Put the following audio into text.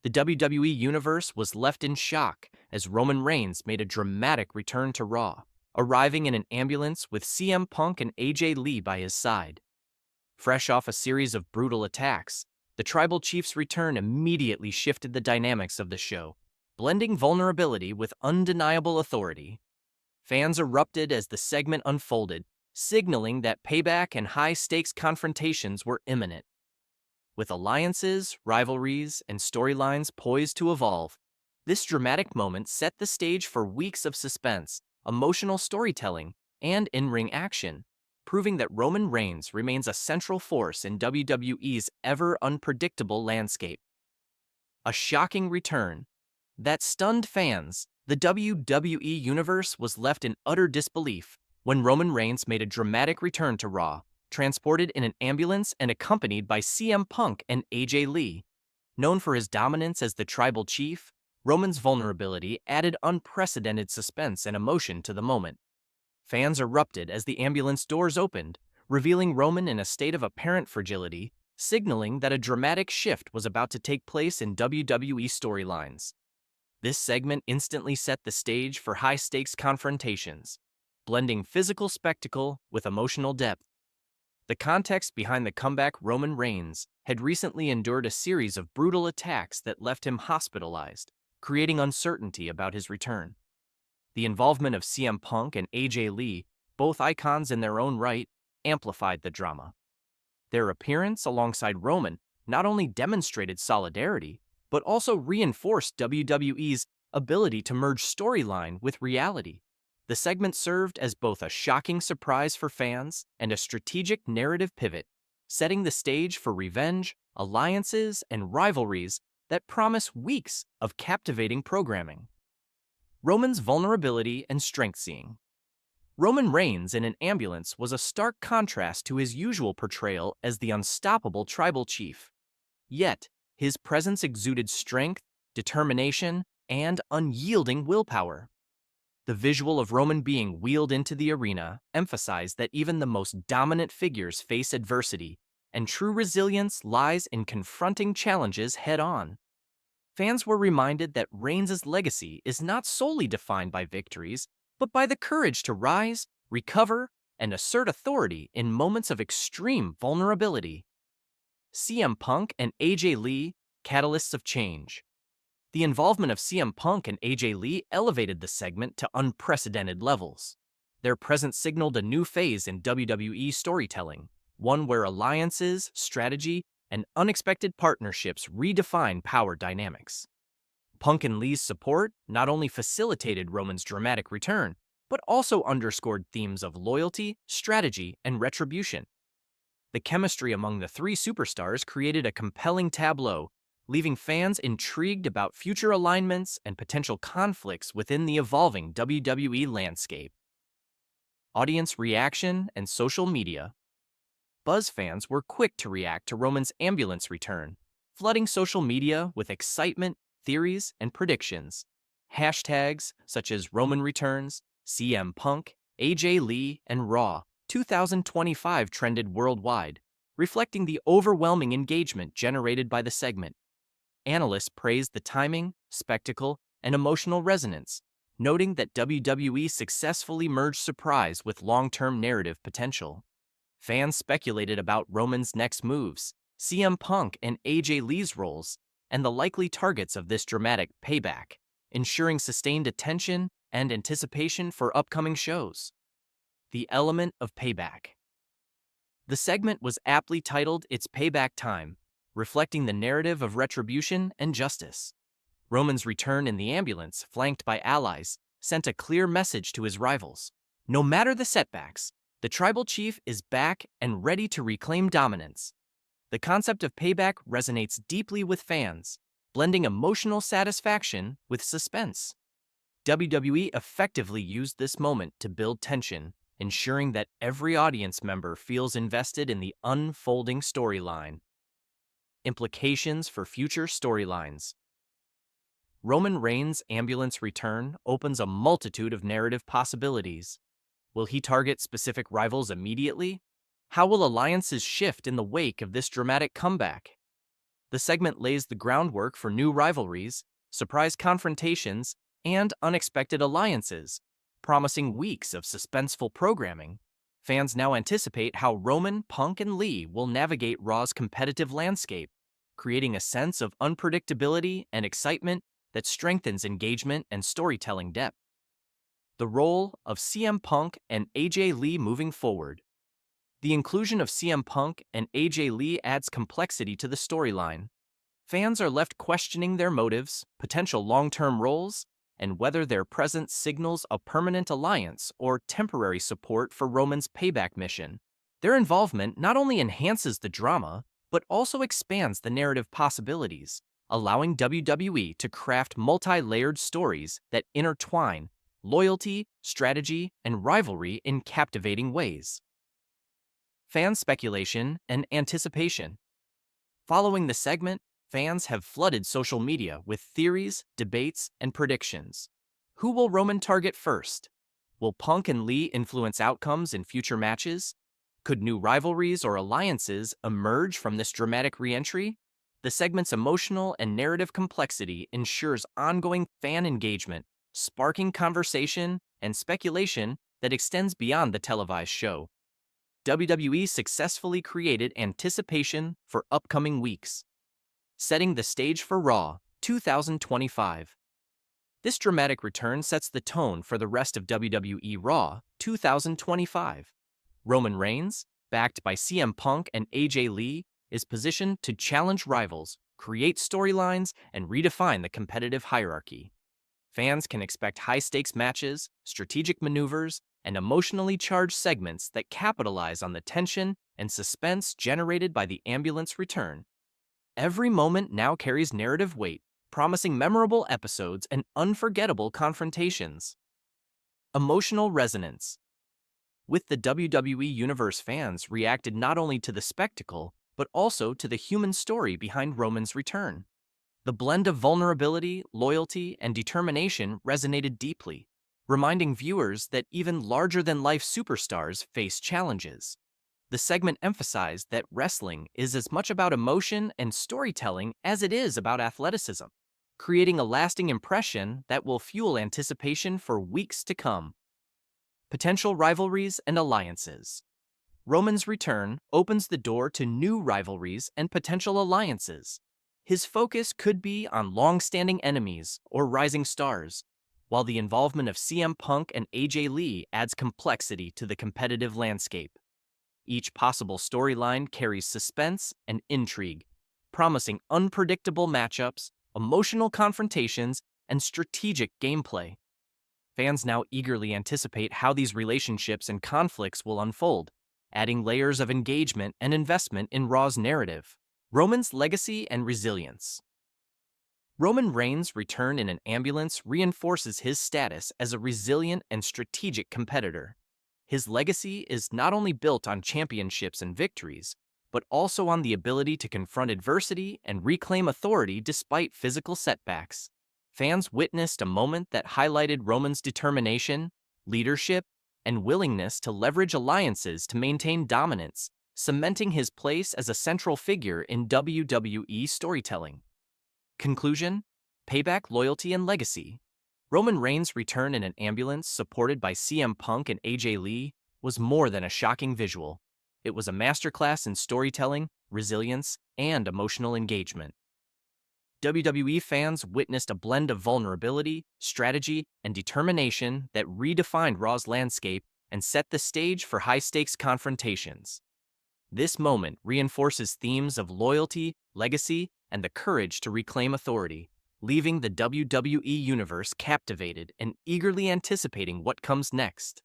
The WWE Universe was left in shock as Roman Reigns made a dramatic return to Raw, arriving in an ambulance with CM Punk and AJ Lee by his side. Fresh off a series of brutal attacks, the Tribal Chief's return immediately shifted the dynamics of the show, blending vulnerability with undeniable authority. Fans erupted as the segment unfolded, signaling that payback and high-stakes confrontations were imminent. With alliances, rivalries, and storylines poised to evolve, this dramatic moment set the stage for weeks of suspense, emotional storytelling, and in-ring action, proving that Roman Reigns remains a central force in WWE's ever-unpredictable landscape. A shocking return that stunned fans. The WWE Universe was left in utter disbelief when Roman Reigns made a dramatic return to Raw, transported in an ambulance and accompanied by CM Punk and AJ Lee. Known for his dominance as the Tribal Chief, Roman's vulnerability added unprecedented suspense and emotion to the moment. Fans erupted as the ambulance doors opened, revealing Roman in a state of apparent fragility, signaling that a dramatic shift was about to take place in WWE storylines. This segment instantly set the stage for high-stakes confrontations, blending physical spectacle with emotional depth. The context behind the comeback: Roman Reigns had recently endured a series of brutal attacks that left him hospitalized, creating uncertainty about his return. The involvement of CM Punk and AJ Lee, both icons in their own right, amplified the drama. Their appearance alongside Roman not only demonstrated solidarity, but also reinforced WWE's ability to merge storyline with reality. The segment served as both a shocking surprise for fans and a strategic narrative pivot, setting the stage for revenge, alliances, and rivalries that promise weeks of captivating programming. Roman's vulnerability and strength-seeing. Roman Reigns in an ambulance was a stark contrast to his usual portrayal as the unstoppable Tribal Chief. Yet, his presence exuded strength, determination, and unyielding willpower. The visual of Roman being wheeled into the arena emphasized that even the most dominant figures face adversity, and true resilience lies in confronting challenges head-on. Fans were reminded that Reigns' legacy is not solely defined by victories, but by the courage to rise, recover, and assert authority in moments of extreme vulnerability. CM Punk and AJ Lee, catalysts of change. The involvement of CM Punk and AJ Lee elevated the segment to unprecedented levels. Their presence signaled a new phase in WWE storytelling, one where alliances, strategy, and unexpected partnerships redefine power dynamics. Punk and Lee's support not only facilitated Roman's dramatic return, but also underscored themes of loyalty, strategy, and retribution. The chemistry among the three superstars created a compelling tableau, leaving fans intrigued about future alignments and potential conflicts within the evolving WWE landscape. Audience reaction and social media. Buzz fans were quick to react to Roman's ambulance return, flooding social media with excitement, theories, and predictions. Hashtags such as Roman Returns, CM Punk, AJ Lee, and Raw 2025 trended worldwide, reflecting the overwhelming engagement generated by the segment. Analysts praised the timing, spectacle, and emotional resonance, noting that WWE successfully merged surprise with long-term narrative potential. Fans speculated about Roman's next moves, CM Punk and AJ Lee's roles, and the likely targets of this dramatic payback, ensuring sustained attention and anticipation for upcoming shows. The element of payback. The segment was aptly titled "It's Payback Time," reflecting the narrative of retribution and justice. Roman's return in the ambulance, flanked by allies, sent a clear message to his rivals. No matter the setbacks, the Tribal Chief is back and ready to reclaim dominance. The concept of payback resonates deeply with fans, blending emotional satisfaction with suspense. WWE effectively used this moment to build tension, ensuring that every audience member feels invested in the unfolding storyline. Implications for future storylines. Roman Reigns' ambulance return opens a multitude of narrative possibilities. Will he target specific rivals immediately? How will alliances shift in the wake of this dramatic comeback? The segment lays the groundwork for new rivalries, surprise confrontations, and unexpected alliances, promising weeks of suspenseful programming. Fans now anticipate how Roman, Punk, and Lee will navigate Raw's competitive landscape, creating a sense of unpredictability and excitement that strengthens engagement and storytelling depth. The role of CM Punk and AJ Lee moving forward. The inclusion of CM Punk and AJ Lee adds complexity to the storyline. Fans are left questioning their motives, potential long-term roles, and whether their presence signals a permanent alliance or temporary support for Roman's payback mission. Their involvement not only enhances the drama, but also expands the narrative possibilities, allowing WWE to craft multi-layered stories that intertwine loyalty, strategy, and rivalry in captivating ways. Fan speculation and anticipation. Following the segment, fans have flooded social media with theories, debates, and predictions. Who will Roman target first? Will Punk and Lee influence outcomes in future matches? Could new rivalries or alliances emerge from this dramatic re-entry? The segment's emotional and narrative complexity ensures ongoing fan engagement, sparking conversation and speculation that extends beyond the televised show. WWE successfully created anticipation for upcoming weeks, setting the stage for Raw 2025. This dramatic return sets the tone for the rest of WWE Raw 2025. Roman Reigns, backed by CM Punk and AJ Lee, is positioned to challenge rivals, create storylines, and redefine the competitive hierarchy. Fans can expect high-stakes matches, strategic maneuvers, and emotionally charged segments that capitalize on the tension and suspense generated by the ambulance return. Every moment now carries narrative weight, promising memorable episodes and unforgettable confrontations. Emotional resonance. With the WWE Universe, fans reacted not only to the spectacle, but also to the human story behind Roman's return. The blend of vulnerability, loyalty, and determination resonated deeply, reminding viewers that even larger-than-life superstars face challenges. The segment emphasized that wrestling is as much about emotion and storytelling as it is about athleticism, creating a lasting impression that will fuel anticipation for weeks to come. Potential rivalries and alliances. Roman's return opens the door to new rivalries and potential alliances. His focus could be on long-standing enemies or rising stars, while the involvement of CM Punk and AJ Lee adds complexity to the competitive landscape. Each possible storyline carries suspense and intrigue, promising unpredictable matchups, emotional confrontations, and strategic gameplay. Fans now eagerly anticipate how these relationships and conflicts will unfold, adding layers of engagement and investment in Raw's narrative. Roman's legacy and resilience. Roman Reigns' return in an ambulance reinforces his status as a resilient and strategic competitor. His legacy is not only built on championships and victories, but also on the ability to confront adversity and reclaim authority despite physical setbacks. Fans witnessed a moment that highlighted Roman's determination, leadership, and willingness to leverage alliances to maintain dominance, cementing his place as a central figure in WWE storytelling. Conclusion: Payback, loyalty, and legacy. Roman Reigns' return in an ambulance supported by CM Punk and AJ Lee was more than a shocking visual. It was a masterclass in storytelling, resilience, and emotional engagement. WWE fans witnessed a blend of vulnerability, strategy, and determination that redefined Raw's landscape and set the stage for high-stakes confrontations. This moment reinforces themes of loyalty, legacy, and the courage to reclaim authority, leaving the WWE Universe captivated and eagerly anticipating what comes next.